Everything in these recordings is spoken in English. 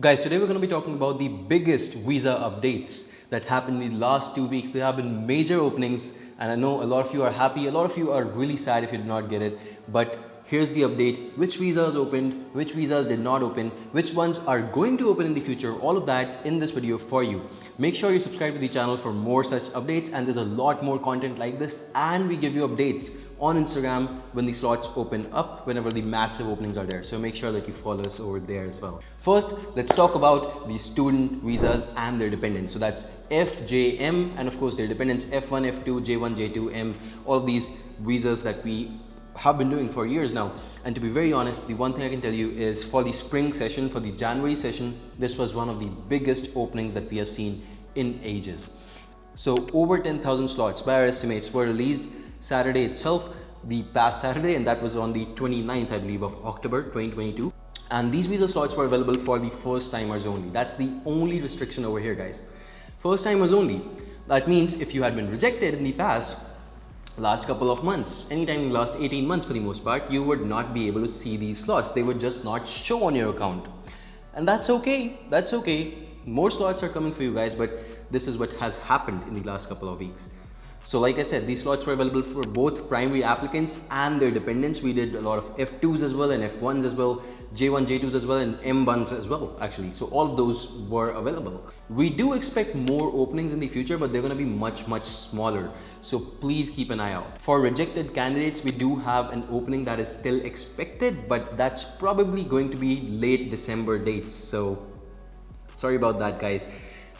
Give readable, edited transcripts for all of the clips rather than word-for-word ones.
Guys, today we're going to be talking about the biggest visa updates that happened in the last 2 weeks. There have been major openings, and I know a lot of you are happy, a lot of you are really sad if you did not get it, but here's the update: which visas opened, which visas did not open, which ones are going to open in the future, all of that in this video for you. Make sure you subscribe to the channel for more such updates, and there's a lot more content like this, and we give you updates on Instagram when the slots open up, whenever the massive openings are there. So make sure that you follow us over there as well. First, let's talk about the student visas and their dependents. So that's F, J, M, and of course their dependents F-1, F-2, J-1, J-2, M, all of these visas that we have been doing for years now. And to be very honest, the one thing I can tell you is for the spring session, for the January session, this was one of the biggest openings that we have seen in ages. So over 10,000 slots by our estimates were released Saturday itself, the past Saturday, and that was on the 29th, I believe, of October 2022. And these visa slots were available for the first timers only. That's the only restriction over here, guys. First timers only. That means if you had been rejected in the past, last couple of months, anytime in the last 18 months for the most part, you would not be able to see these slots. They would just not show on your account. And that's okay. That's okay. More slots are coming for you guys, but this is what has happened in the last couple of weeks. So like I said, these slots were available for both primary applicants and their dependents. We did a lot of F2s as well and F1s as well, J1, J2s as well, and M1s as well, actually. So all of those were available. We do expect more openings in the future, but they're going to be much smaller. So please keep an eye out. For rejected candidates, we do have an opening that is still expected, but that's probably going to be late December dates. So sorry about that, guys.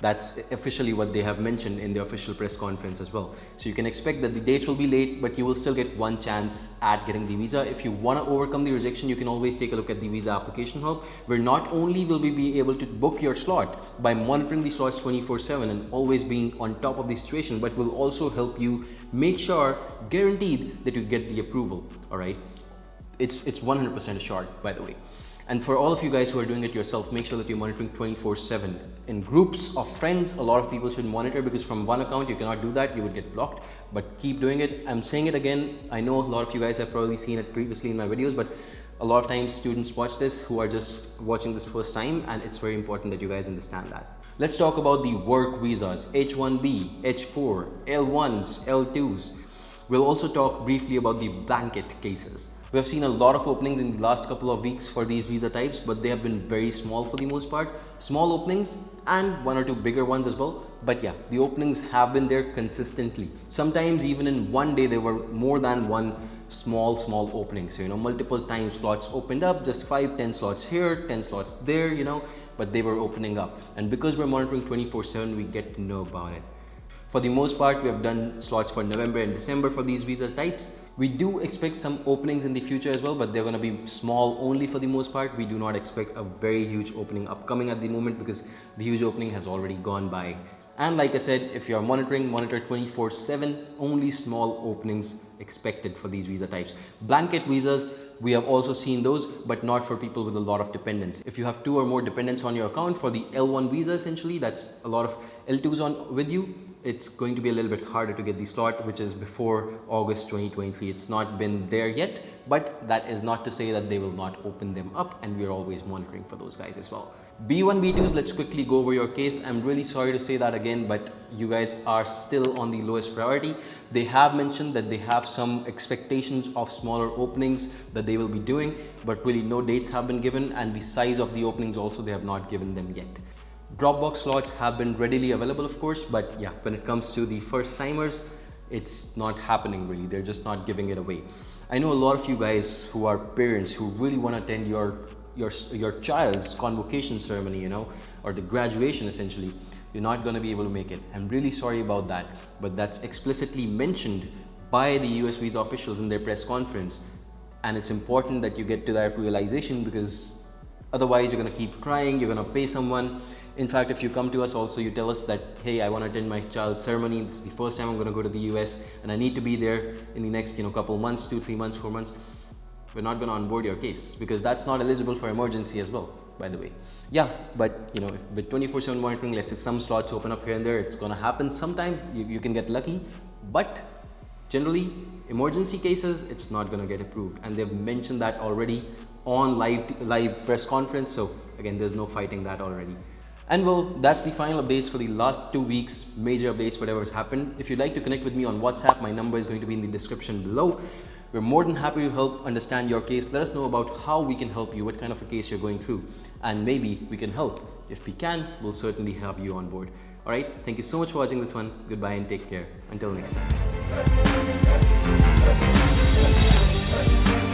That's officially what they have mentioned in the official press conference as well. So you can expect that the dates will be late, but you will still get one chance at getting the visa. If you want to overcome the rejection, you can always take a look at the visa application hub, where not only will we be able to book your slot by monitoring the slots 24/7 and always being on top of the situation, but will also help you make sure, guaranteed, that you get the approval. All right, it's 100% assured, by the way. And for all of you guys who are doing it yourself, make sure that you're monitoring 24/7 in groups of friends. A lot of people should monitor, because from one account you cannot do that, you would get blocked. But keep doing it. I'm saying it again. I know a lot of you guys have probably seen it previously in my videos, but a lot of times students watch this who are just watching this first time, and it's very important that you guys understand that. Let's talk about the work visas: H-1B, H-4, L-1s, L-2s. We'll also talk briefly about the blanket cases. We have seen a lot of openings in the last couple of weeks for these visa types, but they have been very small for the most part. Small openings and one or two bigger ones as well. But yeah, the openings have been there consistently. Sometimes even in one day, there were more than one small opening. So, multiple times slots opened up, just 5-10 slots here, 10 slots there, but they were opening up. And because we're monitoring 24/7, we get to know about it. For the most part, we have done slots for November and December for these visa types. We do expect some openings in the future as well, but they're going to be small only for the most part. We do not expect a very huge opening upcoming at the moment, because the huge opening has already gone by. And like I said, if you're monitoring, monitor 24/7, only small openings expected for these visa types. Blanket visas, we have also seen those, but not for people with a lot of dependents. If you have 2 or more dependents on your account, for the L1 visa, essentially, that's a lot of L2s on with you, it's going to be a little bit harder to get the slot, which is before August 2023. It's not been there yet, but that is not to say that they will not open them up, and we're always monitoring for those guys as well. B1, B2s, let's quickly go over your case. I'm really sorry to say that again, but you guys are still on the lowest priority. They have mentioned that they have some expectations of smaller openings that they will be doing, but really no dates have been given, and the size of the openings also, they have not given them yet. Dropbox slots have been readily available, of course, but yeah, when it comes to the first timers, it's not happening really. They're just not giving it away. I know a lot of you guys who are parents who really want to attend your child's convocation ceremony, or the graduation essentially. You're not going to be able to make it. I'm really sorry about that, but that's explicitly mentioned by the US visa officials in their press conference. And it's important that you get to that realization, because otherwise you're going to keep crying, you're going to pay someone. In fact, if you come to us also, you tell us that, hey, I want to attend my child's ceremony. It's the first time I'm going to go to the US, and I need to be there in the next, couple months, 2, 3 months, 4 months. We're not going to onboard your case, because that's not eligible for emergency as well, by the way. Yeah, but if with 24/7 monitoring, let's say some slots open up here and there, it's going to happen. Sometimes you can get lucky, but generally emergency cases, it's not going to get approved. And they've mentioned that already on live press conference. So again, there's no fighting that already. And well, that's the final updates for the last 2 weeks, major updates, whatever has happened. If you'd like to connect with me on WhatsApp, my number is going to be in the description below. We're more than happy to help understand your case. Let us know about how we can help you, what kind of a case you're going through, and maybe we can help. If we can, we'll certainly have you on board. All right, thank you so much for watching this one. Goodbye and take care. Until next time.